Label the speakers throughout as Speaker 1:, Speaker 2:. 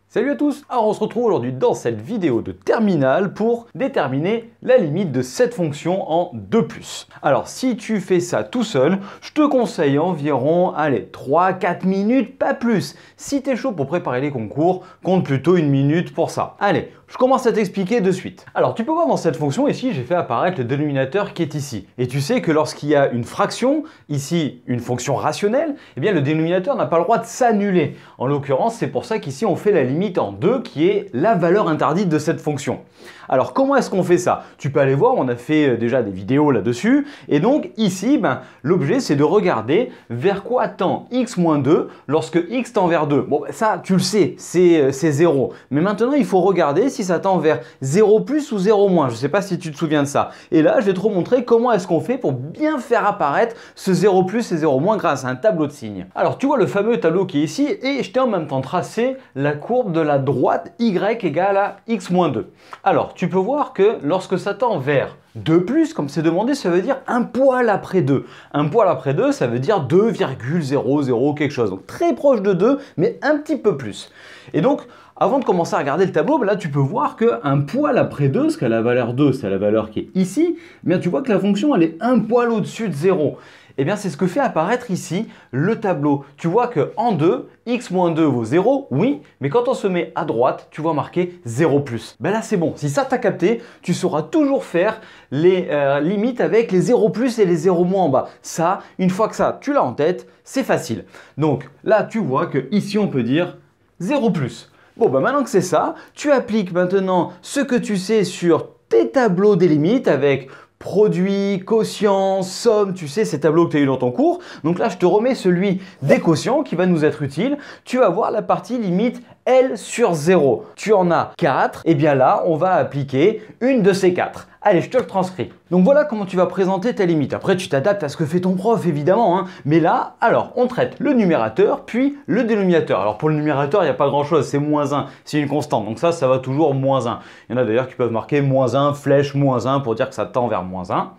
Speaker 1: Salut à tous. Alors on se retrouve aujourd'hui dans cette vidéo de terminale pour déterminer la limite de cette fonction en 2+. Alors si tu fais ça tout seul, je te conseille environ 3-4 minutes, pas plus. Si tu es chaud pour préparer les concours, compte plutôt 1 minute pour ça. Allez, je commence à t'expliquer de suite. Alors tu peux voir dans cette fonction ici, j'ai fait apparaître le dénominateur qui est ici. Et tu sais que lorsqu'il y a une fraction, ici une fonction rationnelle, eh bien le dénominateur n'a pas le droit de s'annuler. En l'occurrence, c'est pour ça qu'ici on fait la limite en 2 qui est la valeur interdite de cette fonction. Alors comment est-ce qu'on fait ça? Tu peux aller voir, on a fait déjà des vidéos là-dessus. Et donc ici, l'objet c'est de regarder vers quoi tend x-2 lorsque x tend vers 2. Bon ça tu le sais, c'est 0. Mais maintenant il faut regarder si ça tend vers 0 plus ou 0 moins. Je ne sais pas si tu te souviens de ça. Et là je vais te remontrer comment est-ce qu'on fait pour bien faire apparaître ce 0 plus et 0 moins grâce à un tableau de signes. Alors tu vois le fameux tableau qui est ici et je t'ai en même temps tracé la courbe de la droite y égale à x-2. Alors tu peux voir que lorsque ça tend vers 2 plus, comme c'est demandé, ça veut dire un poil après 2. Un poil après 2, ça veut dire 2,00 quelque chose. Donc très proche de 2, mais un petit peu plus. Et donc, avant de commencer à regarder le tableau, là tu peux voir qu'un poil après 2, parce que la valeur 2, c'est la valeur qui est ici, eh bien tu vois que la fonction, elle est un poil au-dessus de 0. Eh bien, c'est ce que fait apparaître ici le tableau. Tu vois qu'en 2, x-2 vaut 0, oui, mais quand on se met à droite, tu vois marqué 0 plus. Ben là, c'est bon. Si ça t'a capté, tu sauras toujours faire les limites avec les 0 plus et les 0 moins en bas. Ça, une fois que ça, tu l'as en tête, c'est facile. Donc là, tu vois que ici, on peut dire 0 plus. Bon, ben maintenant que c'est ça, tu appliques maintenant ce que tu sais sur tes tableaux des limites avec produit, quotient, somme, tu sais, ces tableaux que tu as eu dans ton cours. Donc là, je te remets celui des quotients qui va nous être utile. Tu vas voir la partie limite L sur 0. Tu en as 4. Et bien là, on va appliquer une de ces 4. Allez, je te le transcris. Donc voilà comment tu vas présenter ta limite. Après, tu t'adaptes à ce que fait ton prof, évidemment. Mais là, alors, on traite le numérateur, puis le dénominateur. Alors pour le numérateur, il n'y a pas grand-chose, c'est -1. C'est une constante. Donc ça va toujours -1. Il y en a d'ailleurs qui peuvent marquer -1, flèche -1 pour dire que ça tend vers -1.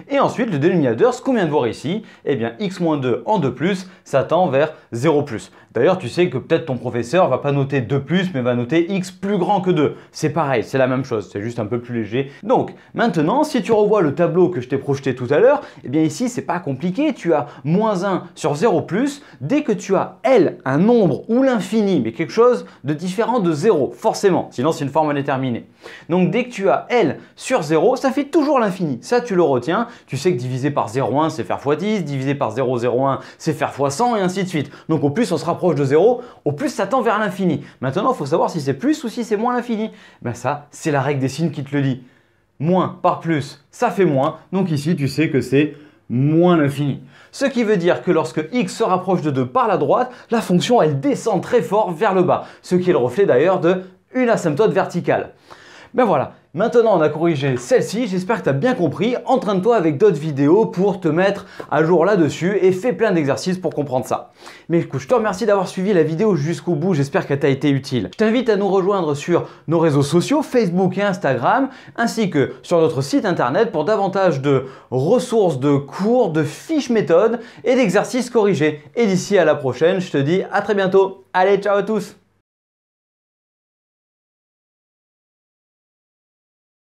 Speaker 1: Et ensuite, le dénominateur, ce qu'on vient de voir ici, eh bien, x-2 en 2+, ça tend vers 0+. D'ailleurs, tu sais que peut-être ton professeur va pas noter 2+, mais va noter x plus grand que 2. C'est pareil, c'est la même chose, c'est juste un peu plus léger. Donc, maintenant, si tu revois le tableau que je t'ai projeté tout à l'heure, eh bien ici, c'est pas compliqué. Tu as -1 sur 0+. Dès que tu as L, un nombre ou l'infini, mais quelque chose de différent de 0, forcément. Sinon, c'est une forme indéterminée. Donc, dès que tu as L sur 0, ça fait toujours l'infini. Ça, tu le retiens. Tu sais que diviser par 0,1, c'est faire x 10. Diviser par 0,01, c'est faire x 100 et ainsi de suite. Donc, au plus on se rapproche de 0, au plus ça tend vers l'infini. Maintenant, il faut savoir si c'est plus ou si c'est moins l'infini. Ben ça, c'est la règle des signes qui te le dit. Moins par plus, ça fait moins. Donc ici, tu sais que c'est moins l'infini. Ce qui veut dire que lorsque x se rapproche de 2 par la droite, la fonction, elle descend très fort vers le bas. Ce qui est le reflet d'ailleurs d'une asymptote verticale. Ben voilà, maintenant on a corrigé celle-ci, j'espère que tu as bien compris. Entraîne-toi avec d'autres vidéos pour te mettre à jour là-dessus et fais plein d'exercices pour comprendre ça. Mais écoute, je te remercie d'avoir suivi la vidéo jusqu'au bout, j'espère qu'elle t'a été utile. Je t'invite à nous rejoindre sur nos réseaux sociaux, Facebook et Instagram, ainsi que sur notre site internet pour davantage de ressources, de cours, de fiches méthodes et d'exercices corrigés. Et d'ici à la prochaine, je te dis à très bientôt. Allez, ciao à tous!